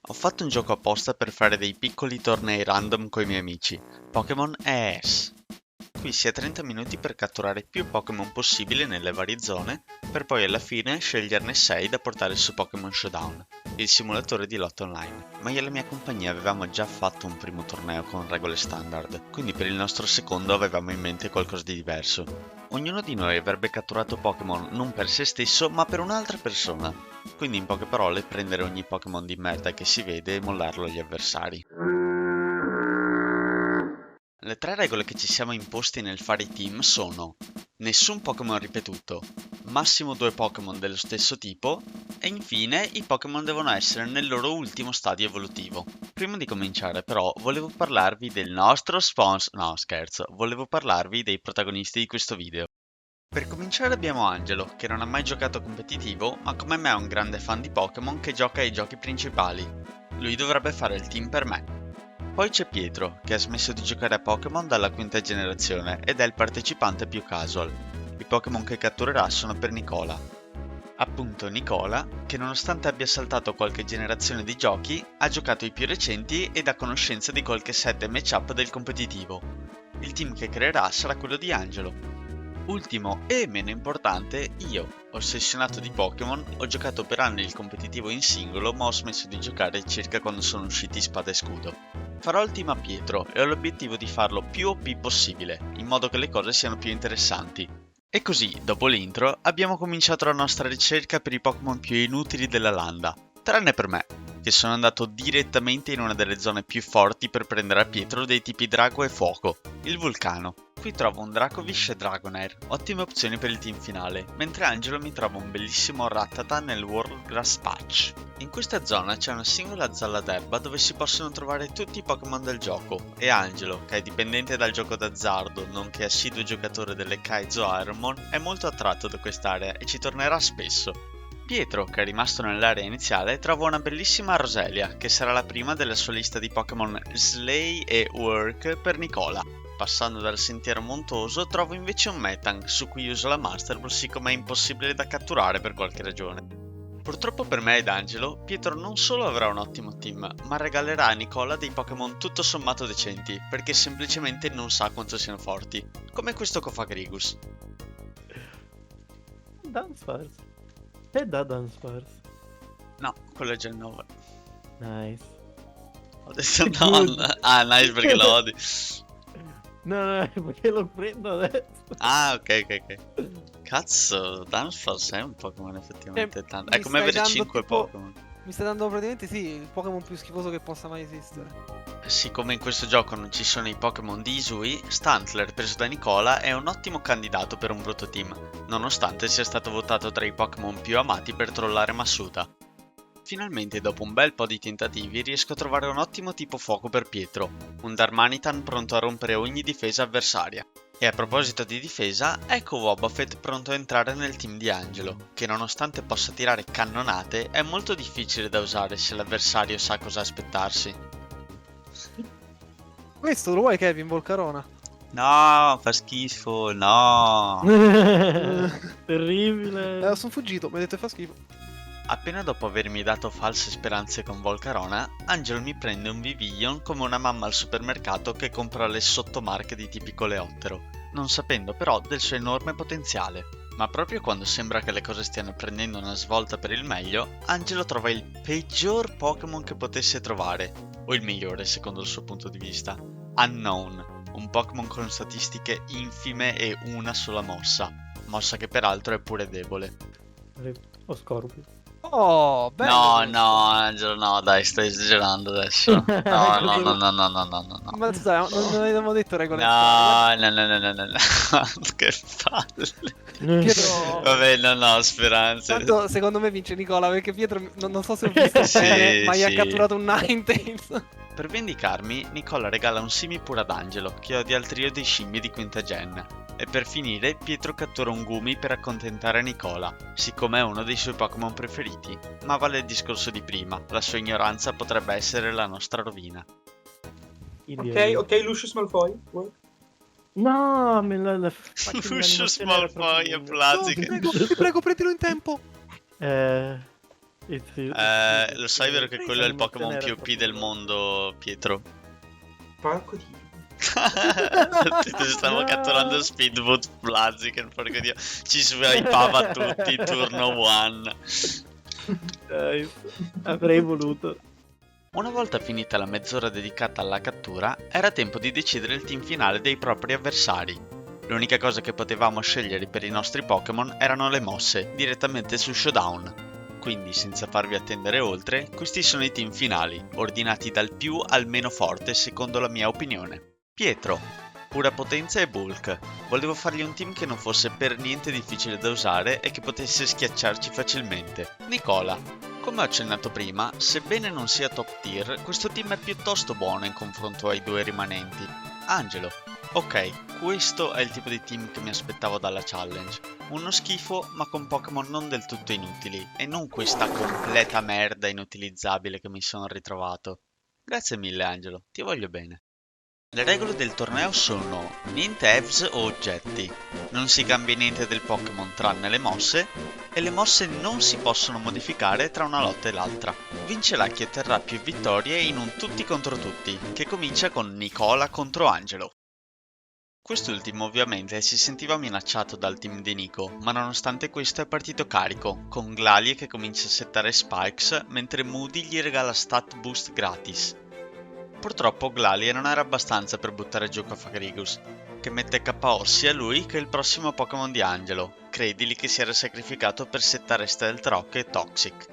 Ho fatto un gioco apposta per fare dei piccoli tornei random coi miei amici, Pokémon ES. Qui si ha 30 minuti per catturare più Pokémon possibile nelle varie zone, per poi alla fine sceglierne 6 da portare su Pokémon Showdown, il simulatore di lotta online. Ma io e la mia compagnia avevamo già fatto un primo torneo con regole standard, quindi per il nostro secondo avevamo in mente qualcosa di diverso. Ognuno di noi avrebbe catturato Pokémon non per se stesso, ma per un'altra persona. Quindi in poche parole prendere ogni Pokémon di merda che si vede e mollarlo agli avversari. Le tre regole che ci siamo imposti nel fare i team sono: nessun Pokémon ripetuto, massimo 2 Pokémon dello stesso tipo e infine i Pokémon devono essere nel loro ultimo stadio evolutivo. Prima di cominciare però volevo parlarvi del nostro sponsor, no scherzo, volevo parlarvi dei protagonisti di questo video. Per cominciare abbiamo Angelo, che non ha mai giocato competitivo, ma come me è un grande fan di Pokémon che gioca ai giochi principali. Lui dovrebbe fare il team per me. Poi c'è Pietro, che ha smesso di giocare a Pokémon dalla quinta generazione ed è il partecipante più casual. I Pokémon che catturerà sono per Nicola. Appunto Nicola, che nonostante abbia saltato qualche generazione di giochi, ha giocato i più recenti ed ha conoscenza di qualche set e matchup del competitivo. Il team che creerà sarà quello di Angelo. Ultimo e meno importante, io, ossessionato di Pokémon, ho giocato per anni il competitivo in singolo, ma ho smesso di giocare circa quando sono usciti Spada e Scudo. Farò il team a Pietro e ho l'obiettivo di farlo più OP possibile, in modo che le cose siano più interessanti. E così, dopo l'intro, abbiamo cominciato la nostra ricerca per i Pokémon più inutili della landa, tranne per me, che sono andato direttamente in una delle zone più forti per prendere a Pietro dei tipi Drago e Fuoco, il Vulcano. Qui trovo un Dracovish e Dragonair, ottime opzioni per il team finale, mentre Angelo mi trova un bellissimo Rattata nel World Grass Patch. In questa zona c'è una singola zalla d'erba dove si possono trovare tutti i Pokémon del gioco, e Angelo, che è dipendente dal gioco d'azzardo, nonché assiduo giocatore delle Kaizo Ironmon, è molto attratto da quest'area e ci tornerà spesso. Pietro, che è rimasto nell'area iniziale, trova una bellissima Roselia, che sarà la prima della sua lista di Pokémon Slay e Work per Nicola. Passando dal sentiero montuoso trovo invece un Metang, su cui uso la Master Ball siccome è impossibile da catturare per qualche ragione. Purtroppo per me ed Angelo, Pietro non solo avrà un ottimo team, ma regalerà a Nicola dei Pokémon tutto sommato decenti, perché semplicemente non sa quanto siano forti, come questo Cofagrigus. Dunsparce. E da Dunsparce. No, quello è già il 9. Nice. Ho detto no, nice perché lo odi. No, perché lo prendo adesso. Ah, ok. Cazzo, Dunsparce è un Pokémon effettivamente tanto. È mi come stai avere dando 5 tipo- Pokémon. Mi stai dando praticamente sì, il Pokémon più schifoso che possa mai esistere. Siccome in questo gioco non ci sono i Pokémon di Isui, Stantler preso da Nicola è un ottimo candidato per un brutto team, nonostante sia stato votato tra i Pokémon più amati per trollare Massuta. Finalmente dopo un bel po' di tentativi riesco a trovare un ottimo tipo fuoco per Pietro, un Darmanitan pronto a rompere ogni difesa avversaria. E a proposito di difesa, ecco Wobbuffet pronto a entrare nel team di Angelo, che nonostante possa tirare cannonate è molto difficile da usare se l'avversario sa cosa aspettarsi. Questo lo vuoi Kevin Volcarona? No, fa schifo, no. Terribile. Sono fuggito, mi ha detto che fa schifo. Appena dopo avermi dato false speranze con Volcarona, Angelo mi prende un Vivillon come una mamma al supermercato che compra le sottomarche di tipi coleottero, non sapendo però del suo enorme potenziale. Ma proprio quando sembra che le cose stiano prendendo una svolta per il meglio, Angelo trova il peggior Pokémon che potesse trovare, o il migliore secondo il suo punto di vista, Unknown, un Pokémon con statistiche infime e una sola mossa che peraltro è pure debole. O Scorpio. Oh, bello. No, Angelo, no, dai, stai esagerando adesso. No. Ma scusa, non avevamo detto regole No. Che palle. Pietro... Vabbè, non ho speranze. Tanto secondo me vince Nicola perché Pietro non so se ho visto Sì, bene, ma gli ha sì. catturato un Ninetales. Per vendicarmi, Nicola regala un Simipour ad Angelo, che odia il trio dei scimmie di quinta gen. E per finire, Pietro cattura un Gumi per accontentare Nicola, siccome è uno dei suoi Pokémon preferiti. Ma vale il discorso di prima, la sua ignoranza potrebbe essere la nostra rovina. Ok, Lucius Malfoy. No, Lucius Malfoy e Blaziken. No, ti prego, prendilo in tempo. Lo sai vero che quello è il Pokémon più OP del mondo, Pietro? Porco dio. Ti stavo catturando Speedboat Blaziken, porco dio. Ci swipeava tutti, turno 1. Avrei voluto. Una volta finita la mezz'ora dedicata alla cattura, era tempo di decidere il team finale dei propri avversari. L'unica cosa che potevamo scegliere per i nostri Pokémon erano le mosse, direttamente su Showdown. Quindi, senza farvi attendere oltre, questi sono i team finali, ordinati dal più al meno forte secondo la mia opinione. Pietro, pura potenza e bulk. Volevo fargli un team che non fosse per niente difficile da usare e che potesse schiacciarci facilmente. Nicola, come ho accennato prima, sebbene non sia top tier, questo team è piuttosto buono in confronto ai due rimanenti. Angelo, ok, questo è il tipo di team che mi aspettavo dalla challenge. Uno schifo, ma con Pokémon non del tutto inutili, e non questa completa merda inutilizzabile che mi sono ritrovato. Grazie mille Angelo, ti voglio bene. Le regole del torneo sono niente EVs o oggetti, non si cambia niente del Pokémon tranne le mosse, e le mosse non si possono modificare tra una lotta e l'altra. Vincerà chi otterrà più vittorie in un tutti contro tutti, che comincia con Nicola contro Angelo. Quest'ultimo ovviamente si sentiva minacciato dal team di Nico, ma nonostante questo è partito carico, con Glalie che comincia a settare Spikes, mentre Moody gli regala stat boost gratis. Purtroppo Glalie non era abbastanza per buttare giù Cofagrigus, che mette KO sia lui che il prossimo Pokémon di Angelo, Credili che si era sacrificato per settare Stealth Rock e Toxic.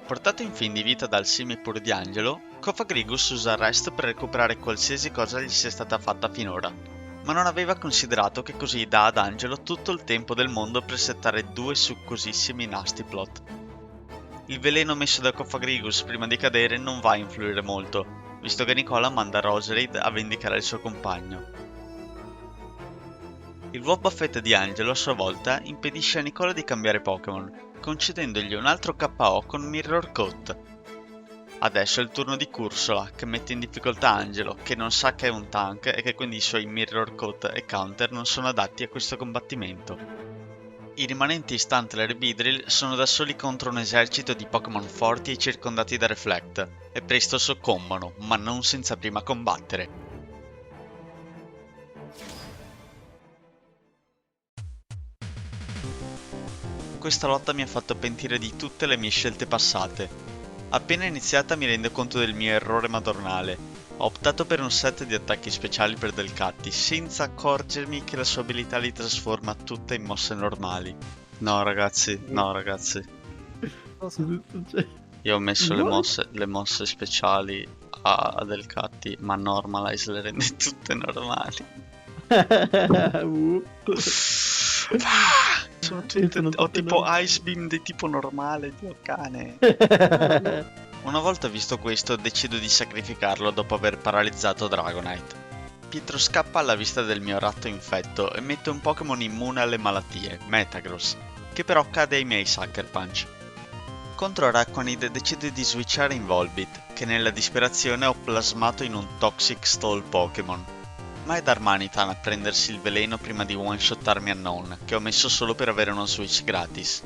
Portato in fin di vita dal Simipour di Angelo, Cofagrigus usa il Rest per recuperare qualsiasi cosa gli sia stata fatta finora, ma non aveva considerato che così dà ad Angelo tutto il tempo del mondo per settare due succosissimi Nasty Plot. Il veleno messo da Cofagrigus prima di cadere non va a influire molto, visto che Nicola manda Roserade a vendicare il suo compagno. Il Wobbuffet di Angelo a sua volta impedisce a Nicola di cambiare Pokémon, concedendogli un altro KO con Mirror Coat. Adesso è il turno di Cursola, che mette in difficoltà Angelo, che non sa che è un tank e che quindi i suoi Mirror Coat e Counter non sono adatti a questo combattimento. I rimanenti Stantler e Beedrill sono da soli contro un esercito di Pokémon forti e circondati da Reflect, e presto soccombono, ma non senza prima combattere. Questa lotta mi ha fatto pentire di tutte le mie scelte passate. Appena iniziata mi rendo conto del mio errore madornale. Ho optato per un set di attacchi speciali per Delcatti, senza accorgermi che la sua abilità li trasforma tutte in mosse normali. No ragazzi. Io ho messo le mosse speciali a Delcatti, ma Normalize le rende tutte normali. Sono tutte, ho tipo Ice Beam di tipo normale, Dio cane. Una volta visto questo decido di sacrificarlo dopo aver paralizzato Dragonite. Pietro scappa alla vista del mio ratto infetto e mette un Pokémon immune alle malattie, Metagross, che però cade ai miei Sucker Punch. Contro Araquanid decido di switchare in Volbit, che nella disperazione ho plasmato in un Toxic Stall Pokémon. Ma è Darmanitan a prendersi il veleno prima di one-shottarmi Unknown, che ho messo solo per avere uno switch gratis.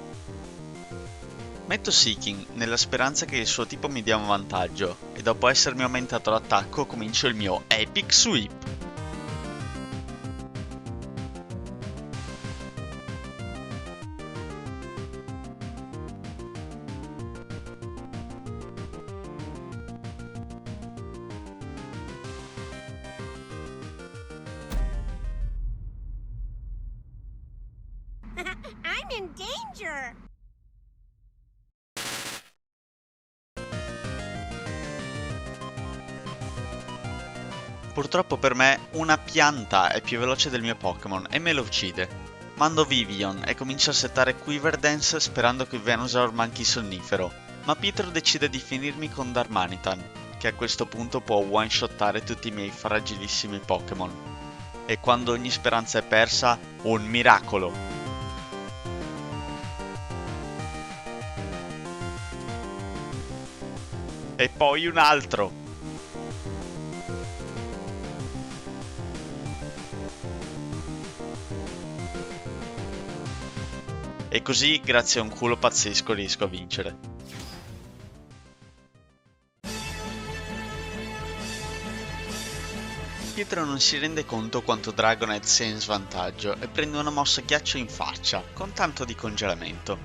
Metto Seeking nella speranza che il suo tipo mi dia un vantaggio, e dopo essermi aumentato l'attacco comincio il mio Epic Sweep. I'm in danger! Purtroppo per me una pianta è più veloce del mio Pokémon e me lo uccide. Mando Vivillon e comincio a settare Quiver Dance sperando che Venusaur manchi sonnifero, ma Pietro decide di finirmi con Darmanitan, che a questo punto può one-shottare tutti i miei fragilissimi Pokémon. E quando ogni speranza è persa, un miracolo! E poi un altro! E così, grazie a un culo pazzesco, riesco a vincere. Pietro non si rende conto quanto Dragonite sia in svantaggio e prende una mossa ghiaccio in faccia, con tanto di congelamento.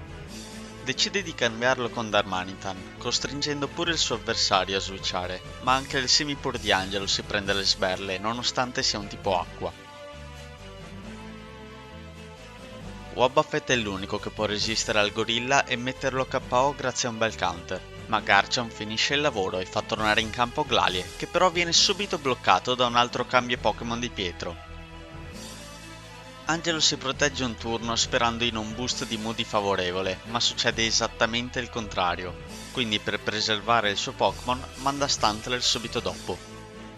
Decide di cambiarlo con Darmanitan, costringendo pure il suo avversario a switchare, ma anche il semipur di Angelo si prende le sberle, nonostante sia un tipo acqua. Wobbuffet è l'unico che può resistere al gorilla e metterlo KO grazie a un bel counter, ma Garchomp finisce il lavoro e fa tornare in campo Glalie, che però viene subito bloccato da un altro cambio Pokémon di Pietro. Angelo si protegge un turno sperando in un boost di Moody favorevole, ma succede esattamente il contrario, quindi per preservare il suo Pokémon manda Stantler subito dopo.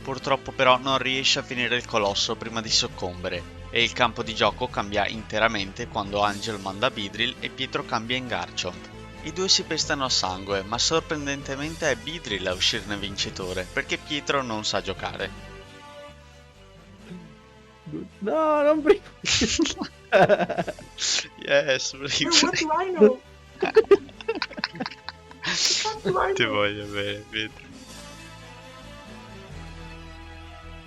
Purtroppo però non riesce a finire il colosso prima di soccombere, e il campo di gioco cambia interamente quando Angelo manda Beedrill e Pietro cambia in Garchomp. I due si pestano a sangue, ma sorprendentemente è Beedrill a uscirne vincitore, perché Pietro non sa giocare. No, non prima. Yes, No, what do I know? What do I Ti know? voglio bene, Pietro.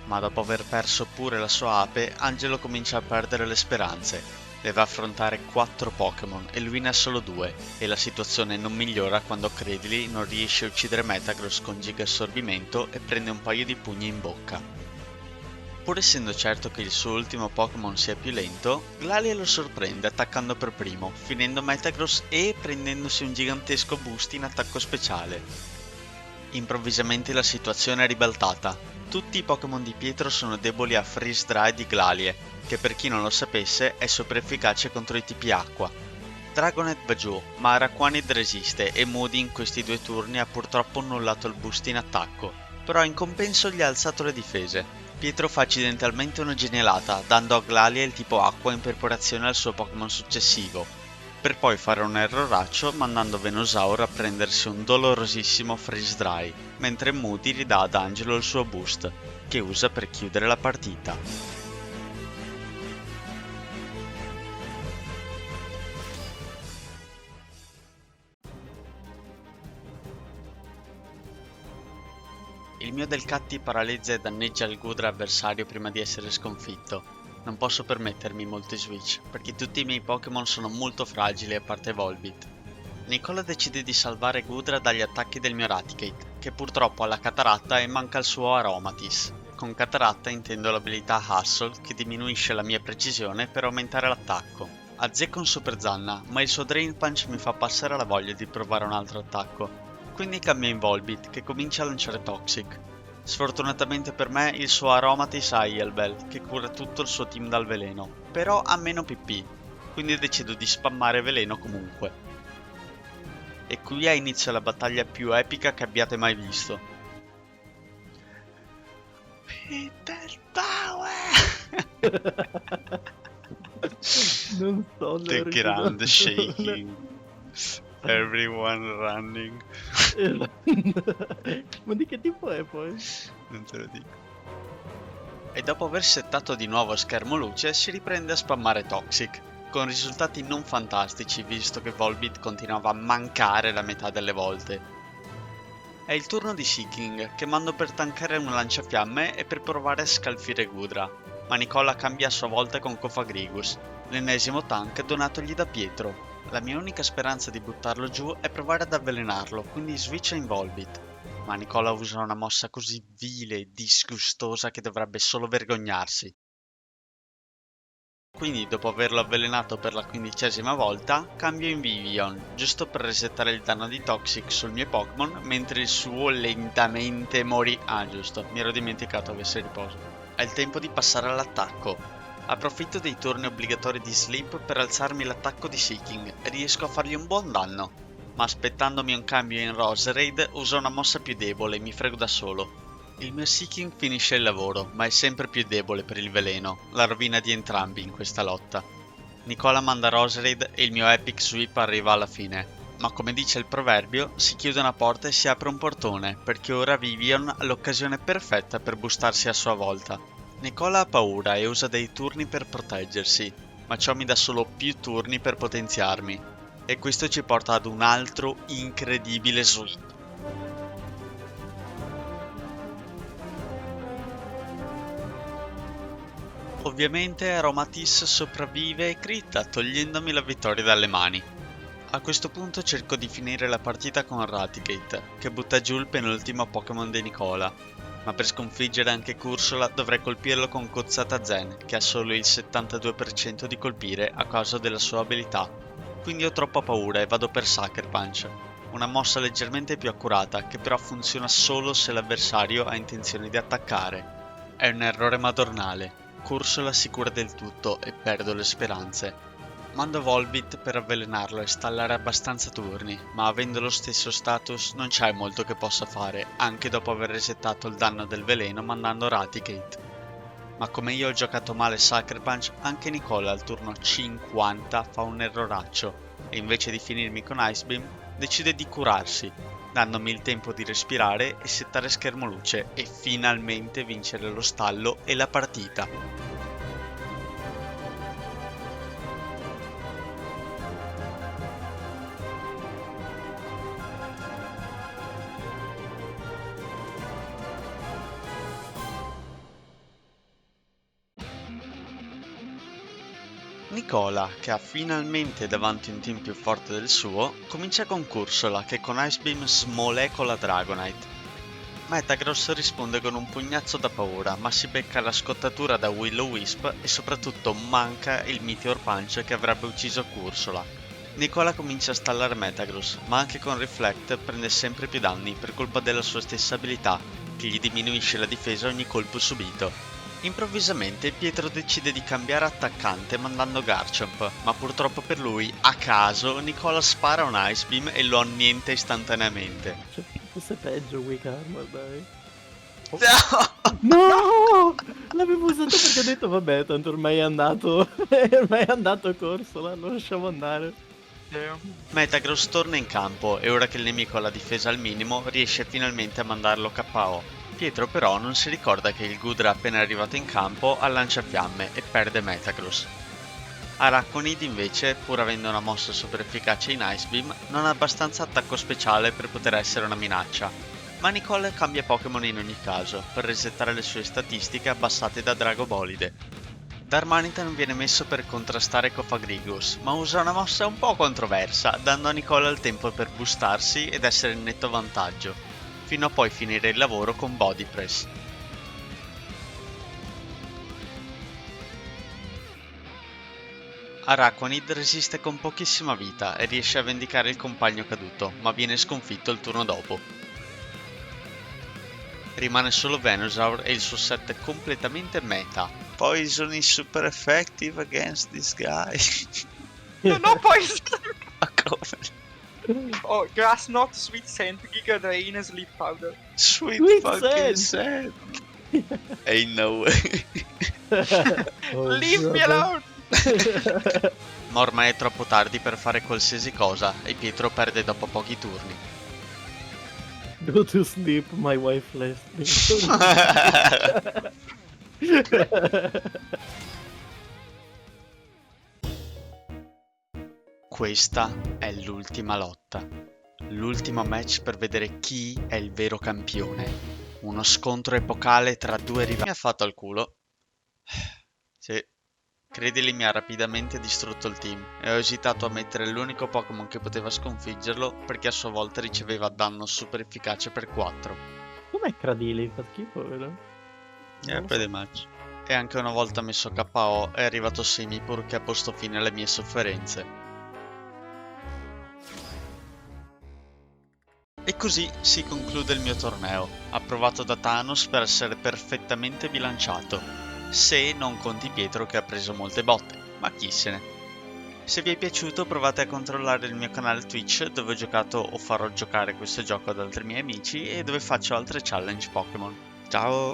Ma dopo aver perso pure la sua ape, Angelo comincia a perdere le speranze. Deve affrontare 4 Pokémon e lui ne ha solo 2, e la situazione non migliora quando Cradily non riesce a uccidere Metagross con Giga Assorbimento e prende un paio di pugni in bocca. Pur essendo certo che il suo ultimo Pokémon sia più lento, Glalie lo sorprende attaccando per primo, finendo Metagross e prendendosi un gigantesco boost in attacco speciale. Improvvisamente la situazione è ribaltata. Tutti i Pokémon di Pietro sono deboli a Freeze Dry di Glalie, che per chi non lo sapesse è super efficace contro i tipi acqua. Dragonite va giù, ma Araquanid resiste e Moody in questi 2 turni ha purtroppo annullato il boost in attacco, però in compenso gli ha alzato le difese. Pietro fa accidentalmente una genialata, dando a Glalie il tipo acqua in preparazione al suo Pokémon successivo, per poi fare un erroraccio mandando Venusaur a prendersi un dolorosissimo Freeze Dry, mentre Moody ridà ad Angelo il suo boost, che usa per chiudere la partita. Il mio Delcatti paralizza e danneggia il Gudra avversario prima di essere sconfitto. Non posso permettermi molti switch, perché tutti i miei Pokémon sono molto fragili a parte Volbit. Nicola decide di salvare Gudra dagli attacchi del mio Raticate, che purtroppo ha la cataratta e manca il suo Aromatis. Con cataratta intendo l'abilità Hustle, che diminuisce la mia precisione per aumentare l'attacco. Azzecco un Super Zanna, ma il suo Drain Punch mi fa passare la voglia di provare un altro attacco. Quindi cambia in Volbit, che comincia a lanciare Toxic. Sfortunatamente per me il suo Aromatis ha Yelbel, che cura tutto il suo team dal veleno, però ha meno PP, quindi decido di spammare veleno comunque. E qui ha inizio la battaglia più epica che abbiate mai visto. Peter Power! Non so. The Grand Shaking. Everyone running. Ma di che tipo è poi? Non te lo dico. E dopo aver settato di nuovo schermo luce si riprende a spammare Toxic, con risultati non fantastici visto che Volbit continuava a mancare la metà delle volte. È il turno di Seeking, che mando per tankare un lanciafiamme e per provare a scalfire Gudra, ma Nicola cambia a sua volta con Cofagrigus, l'ennesimo tank donatogli da Pietro. La mia unica speranza di buttarlo giù è provare ad avvelenarlo, quindi switcha in Volbit. Ma Nicola usa una mossa così vile e disgustosa che dovrebbe solo vergognarsi. Quindi dopo averlo avvelenato per la 15ª volta, cambio in Vivian, giusto per resettare il danno di Toxic sul mio Pokémon, mentre il suo lentamente morì. Ah giusto, mi ero dimenticato avesse riposo. È il tempo di passare all'attacco. Approfitto dei turni obbligatori di Sleep per alzarmi l'attacco di Seeking e riesco a fargli un buon danno, ma aspettandomi un cambio in Roserade uso una mossa più debole e mi frego da solo. Il mio Seeking finisce il lavoro, ma è sempre più debole per il veleno, la rovina di entrambi in questa lotta. Nicola manda Roserade e il mio Epic Sweep arriva alla fine, ma come dice il proverbio, si chiude una porta e si apre un portone, perché ora Vivian ha l'occasione perfetta per boostarsi a sua volta. Nicola ha paura e usa dei turni per proteggersi, ma ciò mi dà solo più turni per potenziarmi. E questo ci porta ad un altro incredibile sweep. Ovviamente Aromatisse sopravvive e critta, togliendomi la vittoria dalle mani. A questo punto cerco di finire la partita con Raticate, che butta giù il penultimo Pokémon di Nicola, ma per sconfiggere anche Cursola dovrei colpirlo con Cozzata Zen, che ha solo il 72% di colpire a causa della sua abilità. Quindi ho troppa paura e vado per Sucker Punch, una mossa leggermente più accurata che però funziona solo se l'avversario ha intenzione di attaccare. È un errore madornale. Cursola si cura del tutto e perdo le speranze. Mando Volbit per avvelenarlo e stallare abbastanza turni, ma avendo lo stesso status non c'è molto che possa fare, anche dopo aver resettato il danno del veleno mandando Raticate. Ma come io ho giocato male Sucker Punch, anche Nicola al turno 50 fa un erroraccio e invece di finirmi con Ice Beam decide di curarsi, dandomi il tempo di respirare e settare schermo luce e finalmente vincere lo stallo e la partita. Nicola, che ha finalmente davanti un team più forte del suo, comincia con Cursola che con Ice Beam smolecola Dragonite. Metagross risponde con un pugnazzo da paura, ma si becca la scottatura da Will-O-Wisp e soprattutto manca il Meteor Punch che avrebbe ucciso Cursola. Nicola comincia a stallare Metagross, ma anche con Reflect prende sempre più danni per colpa della sua stessa abilità, che gli diminuisce la difesa a ogni colpo subito. Improvvisamente Pietro decide di cambiare attaccante mandando Garchomp, ma purtroppo per lui, a caso, Nicola spara un Ice Beam e lo annienta istantaneamente. Cioè, fosse peggio Weak Armor, dai. No! No! L'avevo usato perché ho detto vabbè, tanto ormai è andato. Ormai è andato Corsola, lo lasciamo andare. Metagross torna in campo e ora che il nemico ha la difesa al minimo riesce finalmente a mandarlo KO. Pietro però non si ricorda che il Goodra appena arrivato in campo ha lanciafiamme e perde Metagross. Araconid invece, pur avendo una mossa super efficace in Ice Beam, non ha abbastanza attacco speciale per poter essere una minaccia, ma Nicole cambia Pokémon in ogni caso, per resettare le sue statistiche abbassate da Dragobolide. Darmanitan viene messo per contrastare Cofagrigus, ma usa una mossa un po' controversa, dando a Nicole il tempo per boostarsi ed essere in netto vantaggio, fino a poi finire il lavoro con Body Press. Araquanid resiste con pochissima vita e riesce a vendicare il compagno caduto, ma viene sconfitto il turno dopo. Rimane solo Venusaur e il suo set completamente meta. Poison is super effective against this guy. No poison! Ma come? Oh, Grass Knot, Sweet Scent, Giga Drain e Sleep Powder. Sweet fucking scent. Ain't no way. Leave me alone! Ma ormai è troppo tardi per fare qualsiasi cosa e Pietro perde dopo pochi turni. Go to sleep, my wife left me. Questa è l'ultima lotta. L'ultimo match per vedere chi è il vero campione. Uno scontro epocale tra due rivali. Mi ha fatto al culo. Sì. Credili mi ha rapidamente distrutto il team e ho esitato a mettere l'unico Pokémon che poteva sconfiggerlo perché a sua volta riceveva danno super efficace per 4. Com'è Cradili? Fa schifo, vero? Pretty much. E anche una volta messo KO è arrivato Semi purché ha posto fine alle mie sofferenze. E così si conclude il mio torneo, approvato da Thanos per essere perfettamente bilanciato. Se non conti Pietro che ha preso molte botte, ma chi se ne. Se vi è piaciuto provate a controllare il mio canale Twitch dove ho giocato o farò giocare questo gioco ad altri miei amici e dove faccio altre challenge Pokémon. Ciao!